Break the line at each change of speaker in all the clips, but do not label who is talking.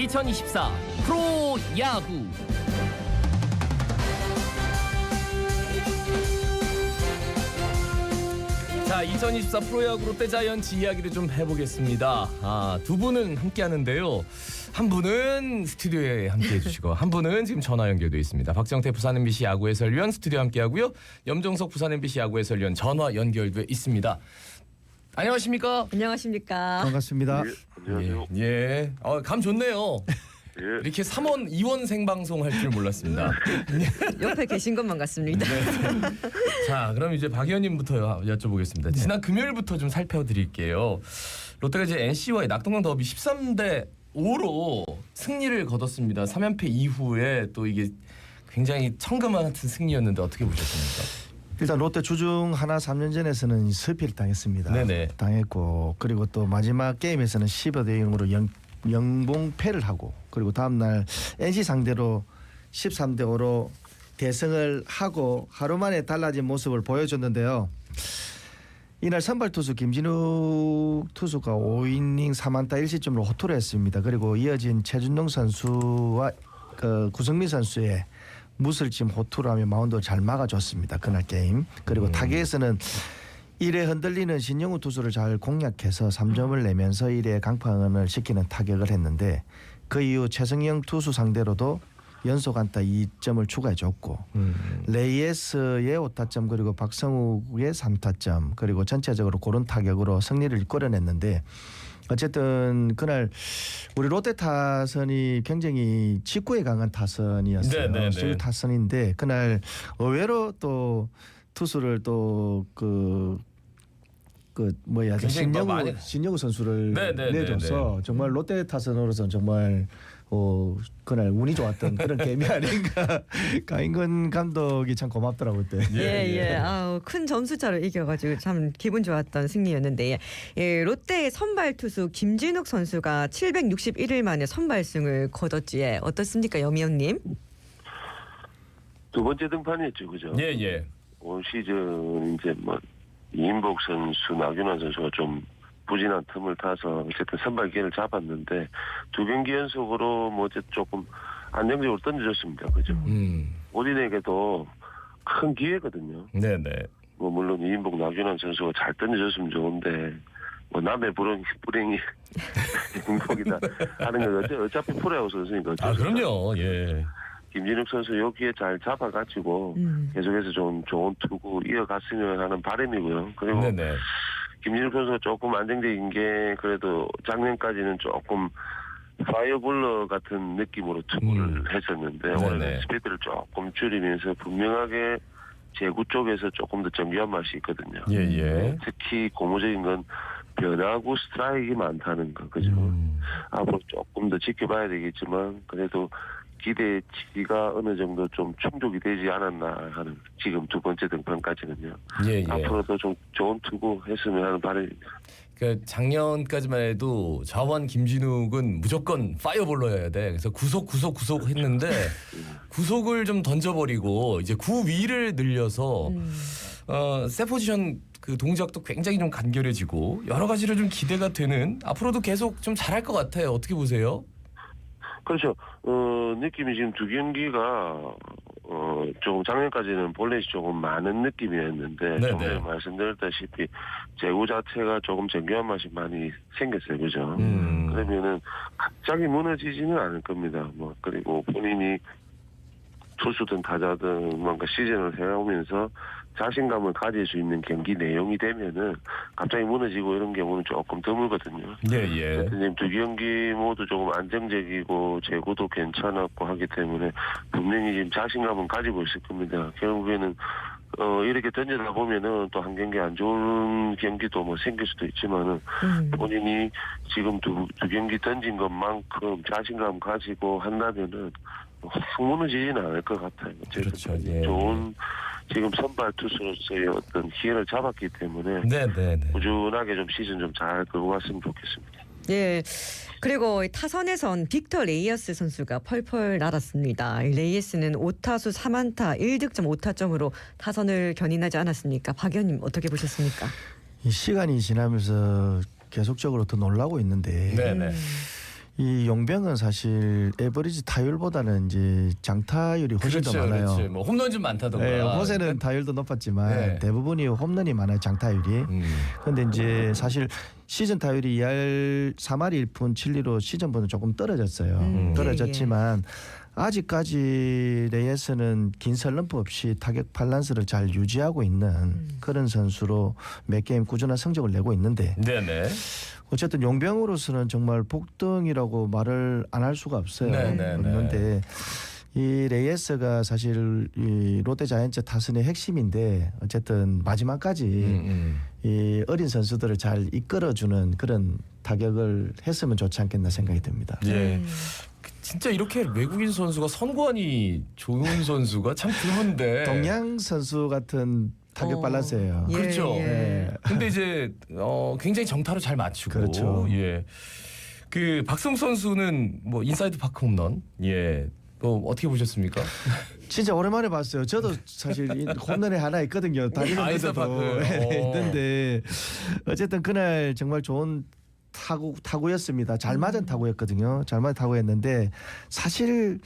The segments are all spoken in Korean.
2024 프로야구. 자, 2024 프로야구 롯데자이언츠 이야기를 좀 해보겠습니다. 두 분은 함께 하는데요. 한 분은 스튜디오에 함께해 주시고 한 분은 지금 전화 연결돼 있습니다. 박정태 부산 MBC 야구 해설위원 스튜디오 함께 하고요. 염정석 부산 MBC 야구 해설위원 전화 연결돼 있습니다. 안녕하십니까?
안녕하십니까?
반갑습니다.
안녕하세요.
예. 감 좋네요.
예.
이렇게 3원 2원 생방송 할 줄 몰랐습니다.
옆에 계신 것만 같습니다.
자, 그럼 이제 박 의원님부터 여쭤보겠습니다. 지난 금요일부터 좀 살펴드릴게요. 롯데가 이제 NC와의 낙동강 더비 13대 5로 승리를 거뒀습니다. 3연패 이후에 또 이게 굉장히 천금만 같은 승리였는데 어떻게 보셨습니까?
일단 롯데 주중 하나 3년전에서는 스피를 당했습니다.
네네.
당했고 그리고 또 마지막 게임에서는 15대 0으로 영봉패를 하고 그리고 다음날 NC 상대로 13대 5로 대승을 하고 하루 만에 달라진 모습을 보여줬는데요. 이날 선발 투수 김진욱 투수가 5이닝 3안타 1실점으로 호투를 했습니다. 그리고 이어진 최준동 선수와 구성민 선수의 무슬짐 호투를 하며 마운드를 잘 막아줬습니다. 그날 게임. 그리고 타격에서는 1회 흔들리는 신영우 투수를 잘 공략해서 3점을 내면서 1회 강판을 시키는 타격을 했는데 그 이후 최승영 투수 상대로도 연속 안타 2점을 추가해줬고 레이에스의 5타점 그리고 박성욱의 3타점 그리고 전체적으로 고른 타격으로 승리를 이끌어냈는데 어쨌든 그날 우리 롯데 타선이 굉장히 직구에 강한 타선이었어요.
네네네.
수비 타선인데 그날 의외로 또 투수를 또 신영우 선수를
네네네네.
내줘서 정말 롯데 타선으로서는 정말 그날 운이 좋았던 그런 게임이 아닌가. 강인근 감독이 참 고맙더라고요 그때.
예. 아우, 큰 점수차로 이겨가지고 참 기분 좋았던 승리였는데 예, 롯데의 선발 투수 김진욱 선수가 761일 만에 선발승을 거뒀지에 어떻습니까, 염희영님?
두 번째 등판이었죠, 그죠?
예.
올 시즌 이제 이인복 선수, 나균환 선수가 좀 부진한 틈을 타서 어쨌든 선발 기회를 잡았는데 두 경기 연속으로 어쨌든 조금 안정적으로 던져줬습니다, 그죠? 오딘에게도 큰 기회거든요.
네네.
물론 이인복, 나균환 선수가 잘 던져줬으면 좋은데 남의 불행이 행복이다 하는 건 어차피 프로야구 선수니까.
그럼요. 예.
김진욱 선수 여기에 잘 잡아가지고 계속해서 좀 좋은 투구 이어갔으면 하는 바람이고요. 그리고
네네.
김진욱 선수가 조금 안정적인 게 그래도 작년까지는 조금 파이어볼러 같은 느낌으로 투구를 했었는데 오늘 스피드를 조금 줄이면서 분명하게 제구 쪽에서 조금 더 정교한 맛이 있거든요.
예.
특히 고무적인 건 변화구 스트라이크가 많다는 거, 그죠? 앞으로 조금 더 지켜봐야 되겠지만 그래도 기대치가 어느 정도 좀 충족이 되지 않았나 하는 지금 두 번째 등판까지는요.
예.
앞으로도 좀 좋은 투구 했으면 하는 바람입니다.
그러니까 작년까지만 해도 좌완 김진욱은 무조건 파이어볼러여야 돼. 그래서 구속 했는데 구속을 좀 던져버리고 이제 구 위를 늘려서 세 포지션 그 동작도 굉장히 좀 간결해지고 여러 가지로 좀 기대가 되는 앞으로도 계속 좀 잘할 것 같아요. 어떻게 보세요?
그렇죠. 느낌이 지금 두 경기가 조금 작년까지는 볼넷이 조금 많은 느낌이었는데 좀 전에 말씀드렸다시피 제구 자체가 조금 정교한 맛이 많이 생겼어요, 그죠? 그러면은 갑자기 무너지지는 않을 겁니다. 그리고 본인이 투수든 타자든 뭔가 시즌을 해오면서 자신감을 가질 수 있는 경기 내용이 되면은 갑자기 무너지고 이런 경우는 조금 드물거든요.
예.
지금 두 경기 모두 조금 안정적이고 제구도 괜찮았고 하기 때문에 분명히 지금 자신감은 가지고 있을 겁니다. 결국에는 이렇게 던지다 보면은 또 한 경기 안 좋은 경기도 생길 수도 있지만은 본인이 지금 두 경기 던진 것만큼 자신감 가지고 한다면은 확 무너지지는 않을 것 같아요.
그렇죠. 예.
좋은 지금 선발 투수로서의 어떤 기회를 잡았기 때문에 꾸준하게 좀 시즌 좀 잘 끌고 갔으면 좋겠습니다.
예. 그리고 타선에선 빅터 레이어스 선수가 펄펄 날았습니다. 레이어스는 5타수 3안타 1득점 5타점으로 타선을 견인하지 않았습니까? 박 의원님 어떻게 보셨습니까?
이 시간이 지나면서 계속적으로 더 놀라고 있는데 이 용병은 사실 에버리지 타율보다는 이제 장타율이 훨씬 더 많아요.
그렇지. 뭐 홈런 좀 많다던가.
네, 호세는 타율도 높았지만
네.
대부분이 홈런이 많아요. 장타율이. 그런데 이제 사실 시즌 타율이 2할 3할 1푼 7리로 시즌보다 조금 떨어졌어요. 떨어졌지만 아직까지 레이스는 긴 슬럼프 없이 타격 밸런스를 잘 유지하고 있는 그런 선수로 몇 게임 꾸준한 성적을 내고 있는데
네네.
어쨌든 용병으로서는 정말 복등이라고 말을 안 할 수가 없어요. 없는데 이 레이스가 사실 이 롯데자이언츠 타선의 핵심인데 어쨌든 마지막까지 이 어린 선수들을 잘 이끌어주는 그런 타격을 했으면 좋지 않겠나 생각이 듭니다.
예. 진짜 이렇게 외국인 선수가 선구안이 좋은 선수가 참 드문데.
동양 선수 같은 타격 밸런스예요.
예,
그렇죠.
예.
근데 이제 굉장히 정타로 잘 맞추고.
그렇죠.
예. 그 박승우 선수는 뭐 인사이드 파크 홈런. 예. 또 어떻게 보셨습니까?
진짜 오랜만에 봤어요. 저도 사실 홈런에 하나 있거든요. 다니는
아이스
데도
파크.
있는데 어쨌든 그날 정말 좋은 타구였습니다. 잘 맞은 타구였거든요. 잘 맞은 타구였는데 사실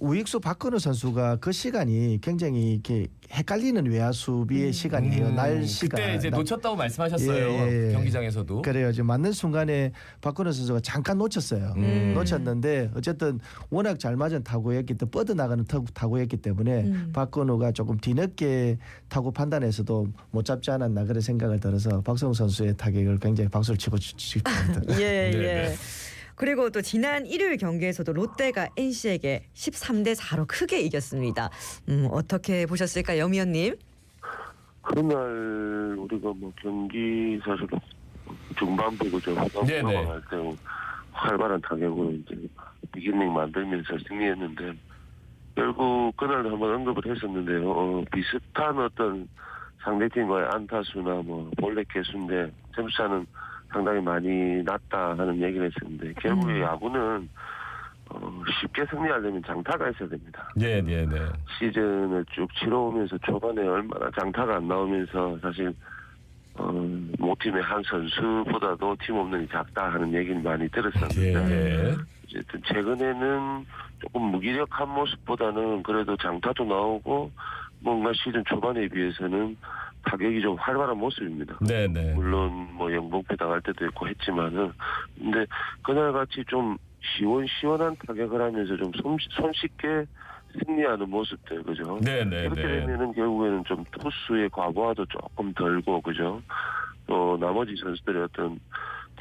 우익수 박건우 선수가 그 시간이 굉장히 이렇게 헷갈리는 외야 수비의 시간이에요. 날 시간.
그때 이제 놓쳤다고 말씀하셨어요.
예.
경기장에서도.
그래요. 지금 맞는 순간에 박건우 선수가 잠깐 놓쳤어요. 놓쳤는데 어쨌든 워낙 잘 맞은 타구였기 때문에 뻗어나가는 타구였기 때문에 박건우가 조금 뒤늦게 타구 판단에서도 못 잡지 않았나 그런 생각을 들어서 박성우 선수의 타격을 굉장히 박수를 치고 싶습니다.
예,
네,
예.
네.
그리고 또 지난 일요일 경기에서도 롯데가 NC에게 13대 4로 크게 이겼습니다. 어떻게 보셨을까요, 염의원님?
그날 우리가 뭐 경기 사실 중반부 그죠.
네네.
넘어갈 때 활발한 타격으로 이제 비기닝 만들면서 승리했는데 결국 그날 한번 언급을 했었는데요. 비슷한 어떤 상대팀과의 안타수나 뭐 볼넷 개수인데 점수차는 상당히 많이 낮다 하는 얘기를 했었는데 결국에 야구는 쉽게 승리하려면 장타가 있어야 됩니다.
네.
시즌을 쭉 치러오면서 초반에 얼마나 장타가 안 나오면서 사실 모팀의 한 선수보다도 팀 홈런이 작다 하는 얘기는 많이 들었었는데
네.
어쨌든 최근에는 조금 무기력한 모습보다는 그래도 장타도 나오고 뭔가 시즌 초반에 비해서는 타격이 좀 활발한 모습입니다.
네네.
물론 뭐 영봉패 당할 때도 있고 했지만은 근데 그날같이 좀 시원시원한 타격을 하면서 좀 손쉽게 승리하는 모습들 그죠?
네네.
그렇게 되면은 결국에는 좀 투수의 과부하도 조금 덜고 그죠? 또 나머지 선수들의 어떤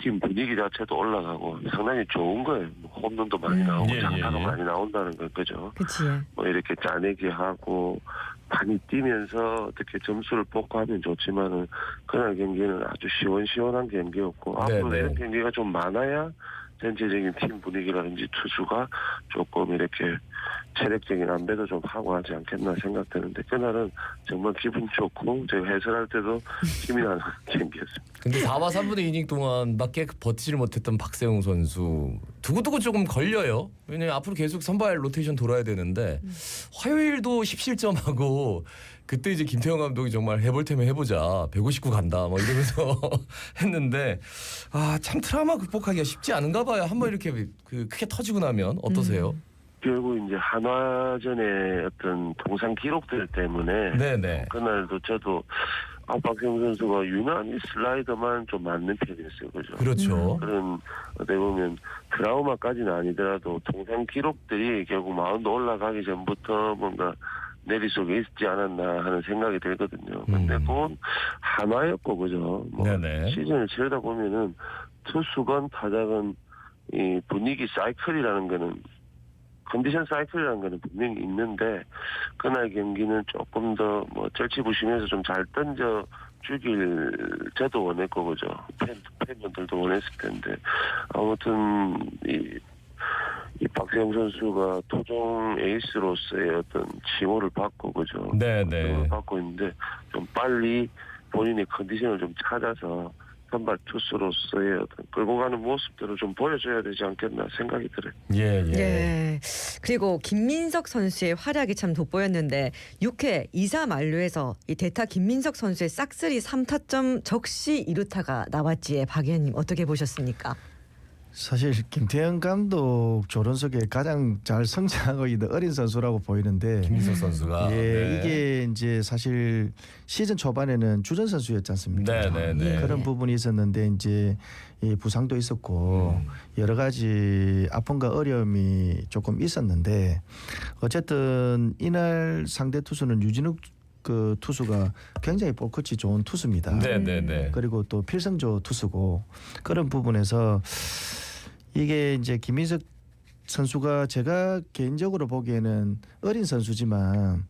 팀 분위기 자체도 올라가고 상당히 좋은 거예요. 뭐 홈런도 많이 나오고 장타가 많이 나온다는 거 그죠?
그치.
뭐 이렇게 짜내기 하고 많이 뛰면서 어떻게 점수를 뽑고 하면 좋지만은 그날 경기는 아주 시원시원한 경기였고 앞으로 이런 경기가 좀 많아야 전체적인 팀 분위기라든지 투수가 조금 이렇게 체력적인 안배도 좀 하고 하지 않겠나 생각되는데 그날은 정말 기분 좋고 제가 해설할 때도 힘이 나는 경기였습니다.
근데 4와 3분의 2이닝 동안밖에 버티지를 못했던 박세웅 선수 두고두고 조금 걸려요. 왜냐면 앞으로 계속 선발 로테이션 돌아야 되는데 화요일도 10실점하고 그때 이제 김태형 감독이 정말 해볼 테면 해보자 159 간다 뭐 이러면서 했는데 참 트라우마 극복하기가 쉽지 않은가 봐요. 한번 이렇게 크게 터지고 나면 어떠세요?
결국 이제 한화전의 어떤 통상 기록들 때문에
네네.
그날도 저도 박세웅 선수가 유난히 슬라이더만 좀 맞는 편이었어요. 그죠?
그렇죠.
그런 어떻게 보면 트라우마까지는 아니더라도 통상 기록들이 결국 마운드 올라가기 전부터 뭔가 내리 속에 있지 않았나 하는 생각이 들거든요. 근데 그건 한화였고 그죠? 뭐
네네.
시즌을 치르다 보면은 투수건 타자건 이 분위기 사이클이라는 거는 컨디션 사이클이라는 거는 분명히 있는데 그날 경기는 조금 더 뭐 절치부심해서 좀 잘 던져 주길 저도 원했고 그죠 팬분들도 원했을 텐데 아무튼 이 박세웅 선수가 토종 에이스로서의 어떤 칭호를 받고 그죠
네네.
받고 있는데 좀 빨리 본인의 컨디션을 좀 찾아서 선발 투수로서의 어떤 끌고 가는 모습들을 좀 보여줘야 되지 않겠나 생각이 들어요.
예.
예. 그리고 김민석 선수의 활약이 참 돋보였는데 6회 2사 만루에서 이 대타 김민석 선수의 싹쓸이 3타점 적시 2루타가 나왔지에 박 의원님 어떻게 보셨습니까?
사실 김태형 감독 조론 속에 가장 잘 성장하고 있는 어린 선수라고 보이는데
김민석 선수가
예,
네.
이게 이제 사실 시즌 초반에는 주전 선수였지 않습니까?
네.
그런 부분이 있었는데 이제 이 부상도 있었고 여러 가지 아픔과 어려움이 조금 있었는데 어쨌든 이날 상대 투수는 유진욱 그 투수가 굉장히 볼 끝이 좋은 투수입니다.
네.
그리고 또 필승조 투수고 그런 부분에서 이게 이제 김민석 선수가 제가 개인적으로 보기에는 어린 선수지만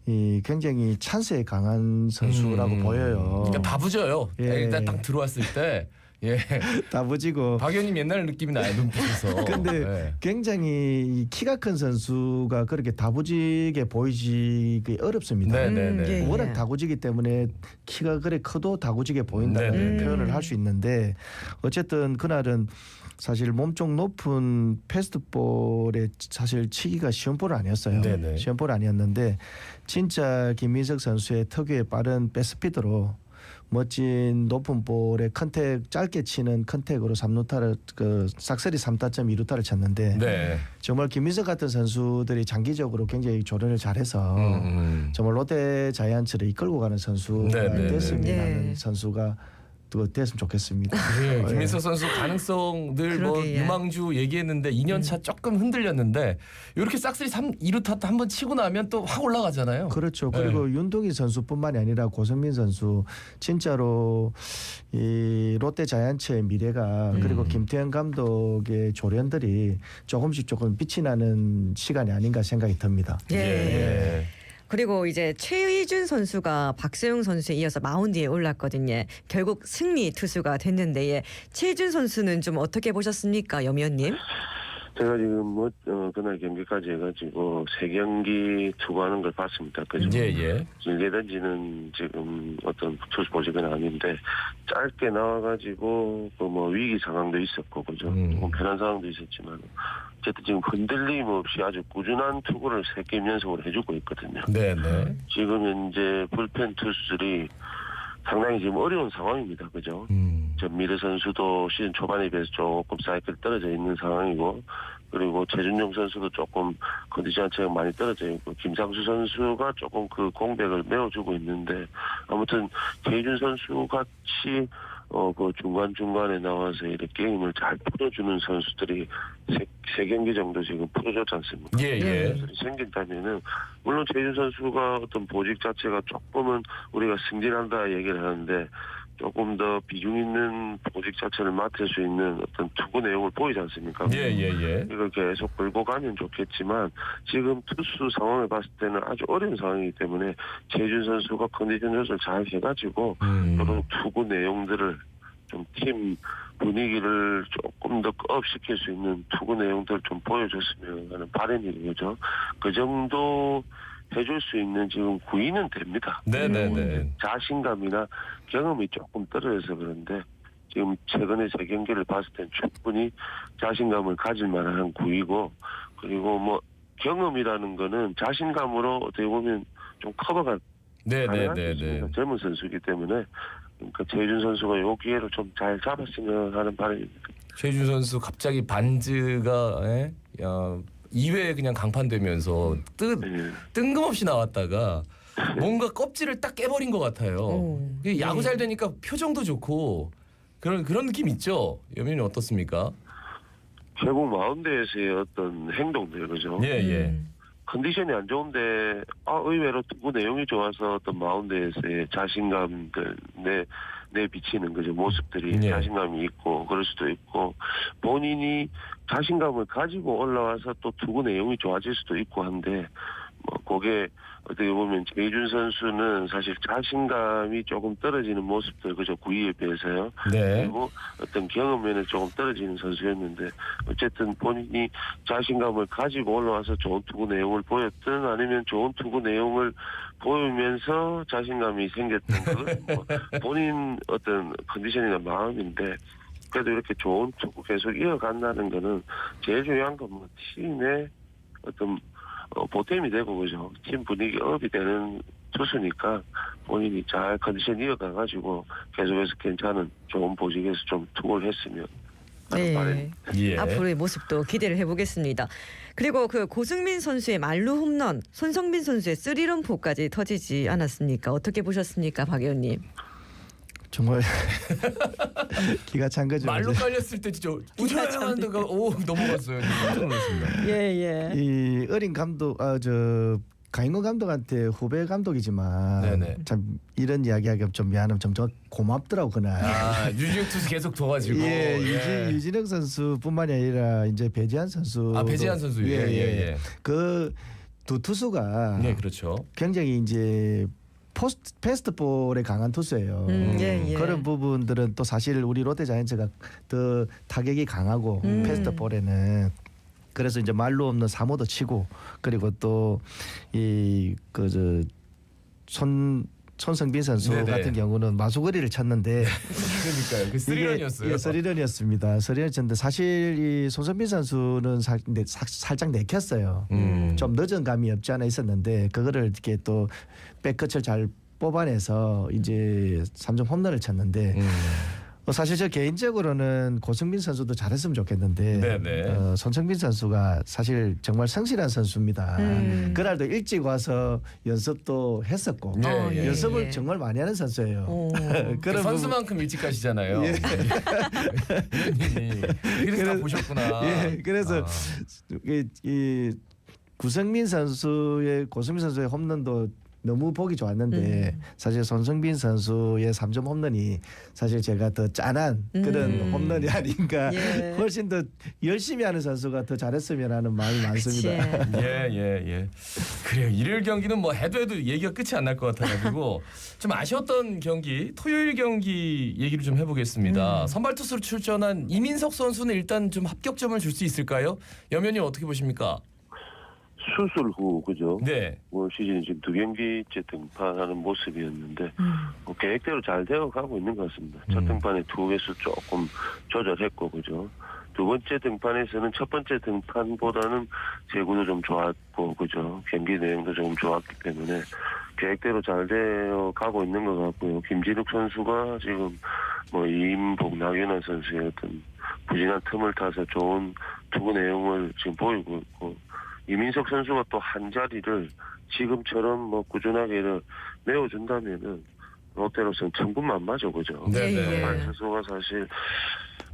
이 굉장히 찬스에 강한 선수라고 보여요.
그러니까 다부져요.
예.
일단 딱 들어왔을 때 예.
다부지고.
박 의원님 옛날 느낌이 나요 눈빛에서.
근데
예.
굉장히 키가 큰 선수가 그렇게 다부지게 보이기 어렵습니다.
네.
예.
워낙 다구지기 때문에 키가 그래 커도 다구지게 보인다는
네.
표현을 할 수 있는데 어쨌든 그날은 사실 몸쪽 높은 패스트볼에 사실 치기가 쉬운 볼은 아니었어요.
네네.
쉬운 볼 아니었는데 진짜 김민석 선수의 특유의 빠른 백스피드로 멋진 높은 볼에 컨택 짧게 치는 컨택으로 3루타를 그 싹쓸이 3타점 2루타를 쳤는데
네.
정말 김민석 같은 선수들이 장기적으로 굉장히 조련을 잘해서 정말 롯데 자이언츠를 이끌고 가는 선수가
네.
됐으면
네.
하는 선수가 또 됐으면 좋겠습니다.
예, 김민석 선수 가능성 늘 뭐
그러게요.
유망주 얘기했는데 2년 차 조금 흔들렸는데 이렇게 싹쓸이 2루타 한번 치고 나면 또 확 올라가잖아요.
그렇죠. 그리고 윤동희 선수뿐만이 아니라 고성민 선수 진짜로 이 롯데 자이언츠의 미래가 그리고 김태형 감독의 조련들이 조금씩 조금 빛이 나는 시간이 아닌가 생각이 듭니다.
예. 그리고 이제 최의준 선수가 박세웅 선수에 이어서 마운드에 올랐거든요. 결국 승리 투수가 됐는데 예. 최의준 선수는 좀 어떻게 보셨습니까, 염의원님?
제가 지금 그날 경기까지 해가지고 3경기 투구하는 걸 봤습니다. 그죠?
예.
길게 던지는 지금 어떤 투수 보직은 아닌데 짧게 나와가지고 그 뭐 위기 상황도 있었고 그죠? 조금 편한 상황도 있었지만 어쨌든 지금 흔들림 없이 아주 꾸준한 투구를 3게임 연속으로 해주고 있거든요.
네.
지금 현재 불펜 투수들이 상당히 지금 어려운 상황입니다. 그죠? 전미래 선수도 시즌 초반에 비해서 조금 사이클 떨어져 있는 상황이고 그리고 최준용 선수도 조금 컨디션 자체가 많이 떨어져 있고 김상수 선수가 조금 그 공백을 메워주고 있는데 아무튼 최희준 선수 같이 그 중간중간에 나와서 이렇게 게임을 잘 풀어주는 선수들이 세 경기 정도 지금 풀어줬지 않습니까?
예.
선수들이 생긴다면은 물론 최준 선수가 어떤 보직 자체가 조금은 우리가 승진한다 얘기를 하는데 조금 더 비중 있는 보직 자체를 맡을 수 있는 어떤 투구 내용을 보이지 않습니까?
예.
이걸 계속 끌고 가면 좋겠지만 지금 투수 상황을 봤을 때는 아주 어려운 상황이기 때문에 최준 선수가 컨디션 조절 잘 해가지고 그런 투구 내용들을 좀 팀 분위기를 조금 더 업시킬 수 있는 투구 내용들을 좀 보여줬으면 하는 바람이 거죠. 그 정도 해줄 수 있는 지금 구위는 됩니다.
네네네.
자신감이나 경험이 조금 떨어져서 그런데 지금 최근에 3경기를 봤을 땐 충분히 자신감을 가질 만한 구위고 그리고 뭐 경험이라는 거는 자신감으로 어떻게 보면 좀 커버가 가능한
네네네.
젊은 선수이기 때문에 그러니까 최준 선수가 이 기회를 좀 잘 잡았으면 하는 바람입니다.
최준 선수 갑자기 반즈가 2회에 그냥 강판되면서 뜬금없이 나왔다가 뭔가 껍질을 딱 깨버린 것 같아요. 야구 잘 되니까 표정도 좋고 그런 느낌 있죠. 여민이 어떻습니까?
결국 마운드에서의 어떤 행동들 그죠?
예.
컨디션이 안 좋은데 의외로 투구 내용이 좋아서 어떤 마운드에서의 자신감들 내비치는 그죠 모습들이
예.
자신감이 있고 그럴 수도 있고 본인이 자신감을 가지고 올라와서 또 투구 내용이 좋아질 수도 있고 한데 뭐 그게 어떻게 보면 최희준 선수는 사실 자신감이 조금 떨어지는 모습들 그죠 구위에 비해서요.
네.
그리고 어떤 경험에는 조금 떨어지는 선수였는데 어쨌든 본인이 자신감을 가지고 올라와서 좋은 투구 내용을 보였든 아니면 좋은 투구 내용을 보이면서 자신감이 생겼던 그건 뭐 본인 어떤 컨디션이나 마음인데 그래도 이렇게 좋은 투구 계속 이어간다는 거는 제일 중요한 건 뭐 팀의 어떤 보탬이 되고 그죠 팀 분위기 업이 되는 투수니까 본인이 잘 컨디션 이어가가지고 계속해서 괜찮은 좋은 보직에서 좀 투구를 했으면 하는 바람입니다.
네.
예.
앞으로의 모습도 기대를 해보겠습니다. 그리고 그 고승민 선수의 말루 홈런, 손성빈 선수의 3런 포까지 터지지 않았습니까? 어떻게 보셨습니까, 박 의원님?
정말 기가 찬 거죠.
말로
이제.
깔렸을 때 진짜 우주하는데가 오 넘어갔어요. 깜짝 놀랐습니다.
예.
이 어린 감독, 저 강인권 감독한테 후배 감독이지만
네네.
참 이런 이야기하기 좀 미안하면 정말 고맙더라고 그날.
아 유진혁 투수 계속 도와주고.
예, 유진혁 선수뿐만이 아니라 이제 배지한 선수.
아 배지한 선수. 예.
그 두 투수가
네 그렇죠.
굉장히 이제 패스트볼에 강한 투수예요.
예.
그런 부분들은 또 사실 우리 롯데자이언츠가 더 타격이 강하고 패스트볼에는 그래서 이제 말로 없는 3호도 치고 그리고 또 이 그 손성빈 선수
네네.
같은 경우는 마수거리를 쳤는데
그러니까요. 그 3런이었어요.
3런이었습니다. 3런을 쳤는데 사실 이 손성빈 선수는 살짝 내켰어요. 좀 늦은 감이 없지 않아 있었는데 그거를 이렇게 또 백끝을 잘 뽑아내서 이제 3점 홈런을 쳤는데 사실 저 개인적으로는 고승민 선수도 잘했으면 좋겠는데
네네.
손성빈 선수가 사실 정말 성실한 선수입니다. 그날도 일찍 와서 연습도 했었고
예.
연습을
예.
정말 많이 하는 선수예요.
그 선수만큼 일찍 가시잖아요.
예.
위원님이 그래서 다 보셨구나.
예, 그래서 이 고승민 선수의 홈런도 너무 보기 좋았는데 사실 손성빈 선수의 3점 홈런이 사실 제가 더 짠한 그런 홈런이 아닌가.
예.
훨씬 더 열심히 하는 선수가 더 잘했으면 하는 마음이 많습니다.
예. 그래요. 일요일 경기는 뭐 해도 얘기가 끝이 안 날 것 같아가지고 좀 아쉬웠던 경기 토요일 경기 얘기를 좀 해보겠습니다. 선발 투수로 출전한 이민석 선수는 일단 좀 합격점을 줄 수 있을까요? 염현님 어떻게 보십니까?
수술 후 그죠?
네.
올 시즌 지금 2경기째 등판하는 모습이었는데 뭐 계획대로 잘 되어가고 있는 것 같습니다. 첫 등판에 2개수 조금 조절했고 그죠? 두 번째 등판에서는 첫 번째 등판보다는 제구도 좀 좋았고 그죠? 경기 내용도 좀 좋았기 때문에 계획대로 잘 되어가고 있는 것 같고요. 김진욱 선수가 지금 뭐 이인복, 나균환 선수의 어떤 부진한 틈을 타서 좋은 투구 내용을 지금 보이고 있고 이민석 선수가 또 한 자리를 지금처럼 뭐 꾸준하게 메워준다면은 롯데로서는 천군만마죠, 그죠?
네.
선발 투수가 사실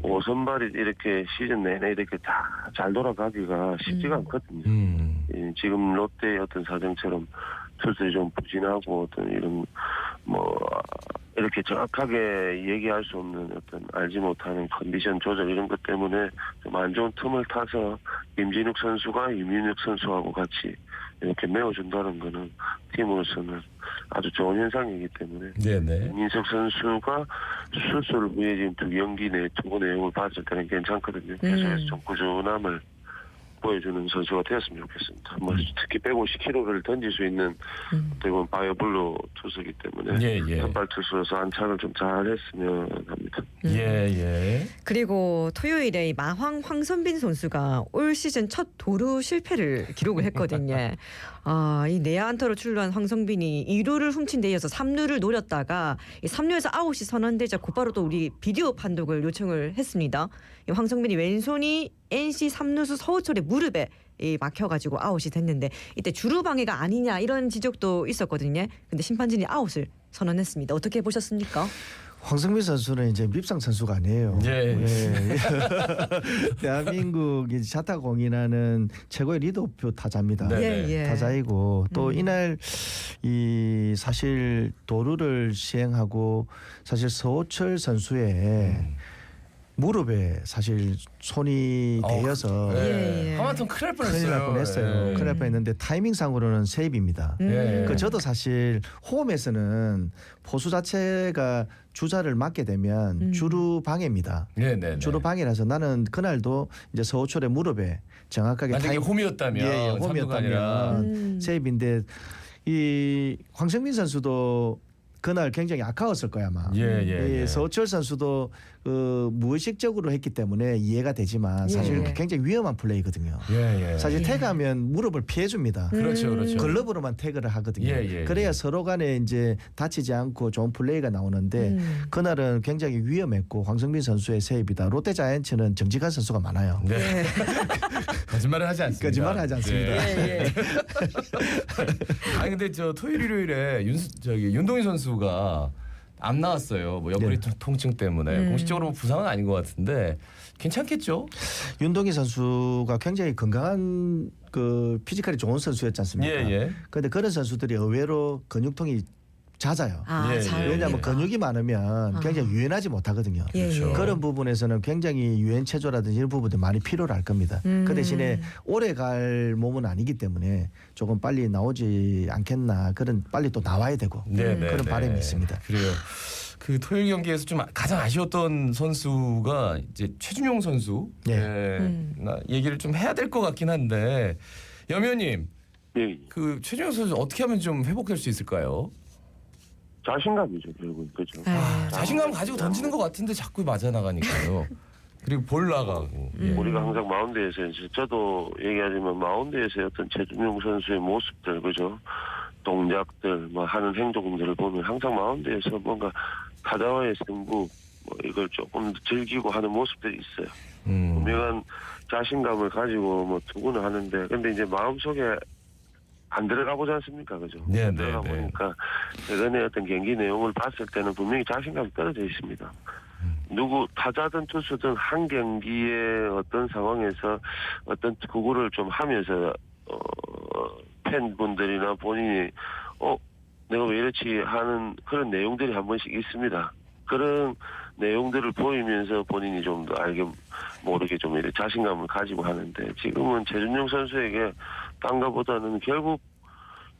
5선발이 이렇게 시즌 내내 이렇게 다 잘 돌아가기가 쉽지가 않거든요. 지금 롯데의 어떤 사정처럼 투수들이 좀 부진하고 어떤 이런 뭐 이렇게 정확하게 얘기할 수 없는 어떤 알지 못하는 컨디션 조절 이런 것 때문에 좀 안 좋은 틈을 타서 김진욱 선수가 이민욱 선수하고 같이 이렇게 메워준다는 거는 팀으로서는 아주 좋은 현상이기 때문에
네네.
이민석 선수가 수술 후에 지금 2경기 내 투구 내용을 봤을 때는 괜찮거든요. 계속해서 좀 꾸준함을 보여주는 선수가 되었으면 좋겠습니다. 뭐 특히 150km를 던질 수 있는 어떻게 보면 바이오블루 투수이기 때문에 선발 투수로서 안착을 좀 잘했으면 합니다.
예.
그리고 토요일에 이 마황 황선빈 선수가 올 시즌 첫 도루 실패를 기록을 했거든요. 이 내야 안타로 출루한 황선빈이 2루를 훔친 데 이어서 3루를 노렸다가 이 3루에서 아웃이 선언되자 곧바로 또 우리 비디오 판독을 요청을 했습니다. 이 황선빈이 왼손이 NC 3루수 서우철의 무릎에 막혀가지고 아웃이 됐는데 이때 주루 방해가 아니냐 이런 지적도 있었거든요. 근데 심판진이 아웃을 선언했습니다. 어떻게 보셨습니까?
황성민 선수는 이제 밉상 선수가 아니에요.
예.
대한민국이 자타 공인하는 최고의 리더표 타자입니다.
예.
타자이고 또 이날 이 사실 도루를 시행하고 사실 서호철 선수의 무릎에 사실 손이 대여서
하마터면 큰일 날
큰일 날 뻔했어요. 큰일 날 뻔했는데 타이밍상으로는 세이브입니다. 저도 사실 홈에서는 포수 자체가 주자를 맞게 되면 주루 방해입니다.
네네.
주루 방해라서 나는 그날도 이제 서호철의 무릎에 정확하게
만약에 홈이었다면
홈이었다면 세이브인데 이 황성민 선수도 그날 굉장히 아까웠을 거야 아마.
예.
서철 선수도 무의식적으로 했기 때문에 이해가 되지만 사실
예.
굉장히 위험한 플레이거든요.
예.
사실 태그하면 무릎을 피해줍니다.
그렇죠.
글러브로만 태그를 하거든요.
예.
그래야 서로 간에 이제 다치지 않고 좋은 플레이가 나오는데 그날은 굉장히 위험했고 황성빈 선수의 세이브이다. 롯데자이언츠는 정직한 선수가 많아요.
네. 거짓말을 하지 않습니다.
거짓말을 하지 않습니다.
네. 아니 근데 저 토요일 일요일에 윤동희 선수가 안 나왔어요. 뭐 옆구리 통증 때문에 공식적으로 부상은 아닌 것 같은데 괜찮겠죠?
윤동희 선수가 굉장히 건강한 그 피지컬이 좋은 선수였지 않습니까?
예.
그런데 그런 선수들이 의외로 근육통이 잦아요.
예,
잘
왜냐하면
오니까.
근육이 많으면 굉장히 유연하지 못하거든요.
그렇죠.
그런 부분에서는 굉장히 유연 체조라든지 이런 부분들이 많이 필요로 할 겁니다. 그 대신에 오래 갈 몸은 아니기 때문에 조금 빨리 나오지 않겠나. 그런 빨리 또 나와야 되고 그런 바람이 있습니다.
그래요. 그 토요일 경기에서 좀 가장 아쉬웠던 선수가 이제 최준용 선수 얘기를 좀 해야 될 것 같긴 한데 염의원님
예.
그 최준용 선수 어떻게 하면 좀 회복될 수 있을까요?
자신감이죠 결국 그죠.
자신감 가지고 던지는 것 같은데 자꾸 맞아 나가니까요. 그리고 볼 나가고.
우리가 항상 마운드에서 저도 얘기하지만 마운드에서의 어떤 최준용 선수의 모습들 그죠. 동작들 뭐 하는 행동들을 보면 항상 마운드에서 뭔가 타자와의 승부 뭐 이걸 조금 더 즐기고 하는 모습들이 있어요. 분명한 자신감을 가지고 뭐 투구는 하는데 근데 이제 마음속에 안 들어가 보지 않습니까, 그죠?
네.
들어가 보니까 최근에 어떤 경기 내용을 봤을 때는 분명히 자신감이 떨어져 있습니다. 누구 타자든 투수든 한 경기의 어떤 상황에서 어떤 투구를 좀 하면서 팬분들이나 본인이 내가 왜 이렇지 하는 그런 내용들이 한 번씩 있습니다. 그런 내용들을 보이면서 본인이 좀 더 알게 모르게 좀 이렇게 자신감을 가지고 하는데 지금은 최준용 선수에게 딴 것보다는 결국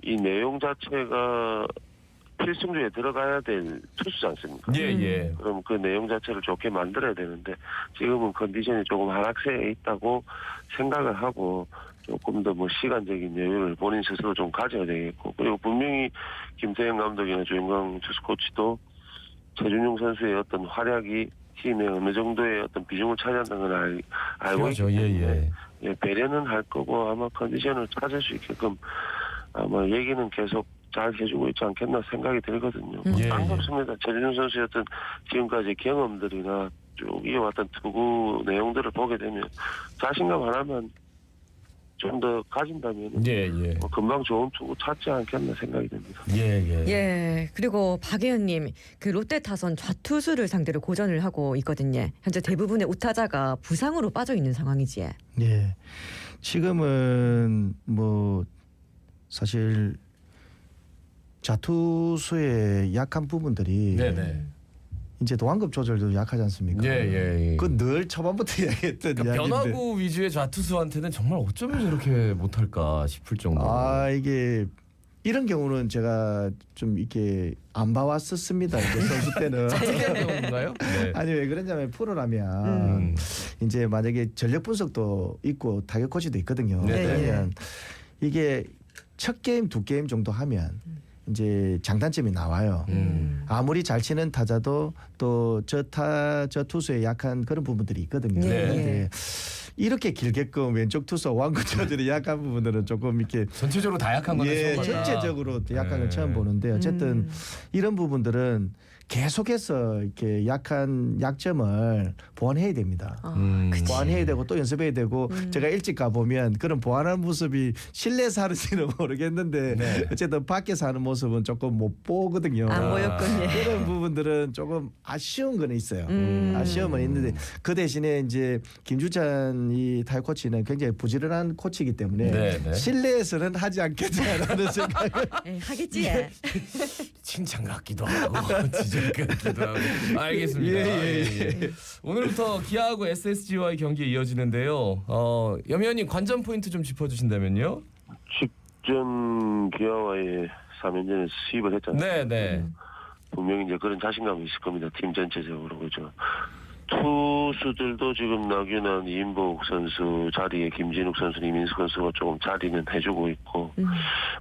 이 내용 자체가 필승조에 들어가야 될 투수지 않습니까?
예.
그럼 그 내용 자체를 좋게 만들어야 되는데 지금은 컨디션이 조금 하락세에 있다고 생각을 하고 조금 더 뭐 시간적인 여유를 본인 스스로 좀 가져야 되겠고 그리고 분명히 김태형 감독이나 조인강 투수 코치도 최준용 선수의 어떤 활약이 팀에 어느 정도의 어떤 비중을 차지한다는 걸 알고 있기 때문에 배려는 할 거고 아마 컨디션을 찾을 수 있게끔 아마 얘기는 계속 잘 해주고 있지 않겠나 생각이 들거든요. 반갑습니다. 최준용 선수의 어떤 지금까지 경험들이나 쭉 이어왔던 투구 내용들을 보게 되면 자신감 하나만 좀 더 가진다면 뭐 금방 좋은 투구 찾지 않겠나 생각이 듭니다.
예. 그리고 박 의원님 그 롯데 타선 좌투수를 상대로 고전을 하고 있거든요. 현재 대부분의 우타자가 부상으로 빠져 있는 상황이지.
예. 지금은 뭐 사실 좌투수의 약한 부분들이 이제 도안급 조절도 약하지 않습니까? 그 늘 초반부터 이야기했던
그러니까
이야기인데.
변화구 위주의 좌투수한테는 정말 어쩌면 저렇게 못할까 싶을 정도로.
이게 이런 경우는 제가 좀 이렇게 안 봐왔었습니다. 이제 선수 때는.
그런가요?
아니 왜 그러냐면 프로라면 이제 만약에 전력 분석도 있고 타격 코치도 있거든요. 그러면 이게 첫 게임 두 게임 정도 하면 이제 장단점이 나와요. 아무리 잘 치는 타자도 또 저 투수에 약한 그런 부분들이 있거든요. 근데 이렇게 길게끔 왼쪽 투수 완구 조절이 약한 부분들은 조금 이렇게
전체적으로 다 약한 건데 처음 봤다.
전체적으로 약한 건 처음 보는데 어쨌든 이런 부분들은 계속해서 이렇게 약한 약점을 보완해야 됩니다. 보완해야 되고 또 연습해야 되고 제가 일찍 가보면 그런 보완하는 모습이 실내에서 하는지는 모르겠는데 어쨌든 밖에서 하는 모습은 조금 못 보거든요.
안 보였군요.
그런 부분들은 조금 아쉬운 건 있어요. 아쉬움은 있는데 그 대신에 이제 김주찬 이 타이 코치는 굉장히 부지런한 코치이기 때문에 실내에서는 하지 않겠다라는 생각을
하겠지.
칭찬 같기도 하고 지적 같기도 하고. 알겠습니다. 오늘부터 기아하고 SSG와의 경기에 이어지는데요. 염의원님 관전 포인트 좀 짚어주신다면요.
직전 기아와의 3연전에서 수입을 했잖아요.
네.
분명히 이제 그런 자신감이 있을 겁니다. 팀 전체적으로 그죠. 투수들도 지금 나균환, 이인복 선수 자리에 김진욱 선수, 이민수 선수가 조금 자리는 해주고 있고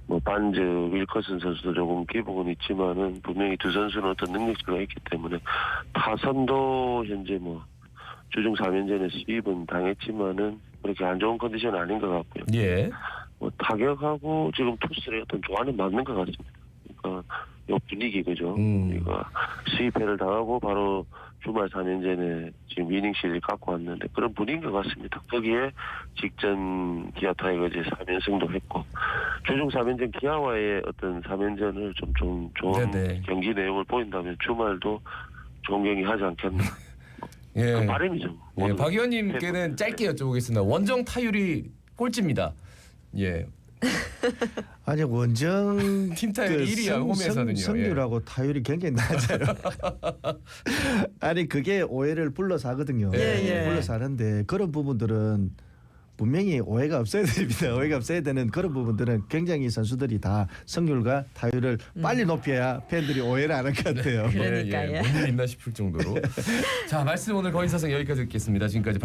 뭐 반즈, 윌커슨 선수도 조금 기복은 있지만은 분명히 두 선수는 어떤 능력치가 있기 때문에 타선도 현재 뭐 주중 3연전에서 수입은 당했지만은 그렇게 안 좋은 컨디션은 아닌 것 같고요.
예.
뭐 타격하고 지금 투수의 어떤 조화는 맞는 것 같습니다. 그러니까 요 분위기 그죠. 그러니까 수입회를 당하고 바로 주말 3연전에 지금 이닝 시리를 갖고 왔는데 그런 분위기인 것 같습니다. 거기에 직전 기아 타이거즈의 3연승도 했고 주중 3연전 기아와의 어떤 3연전을 좀 좋은
네네.
경기 내용을 보인다면 주말도 좋은 경기 하지 않겠나.
예.
그 바람이죠.
예, 박 의원님께는 짧게 여쭤보겠습니다. 원정 타율이 꼴찌입니다. 예.
아니 원정
팀 타율 1위야 홈에서는요.
승률하고 타율이 굉장히 낮아요. 아니 그게 오해를 불러서 하거든요.
예.
불러서 하는데 그런 부분들은 분명히 오해가 없어야 됩니다. 오해가 없어야 되는 그런 부분들은 굉장히 선수들이 다 승률과 타율을 빨리 높여야 팬들이 오해를 안 할 것 같아요.
그러니까요.
뭔일 있나 싶을 정도로. 자, 말씀 오늘 거인사성 여기까지 듣겠습니다. 지금까지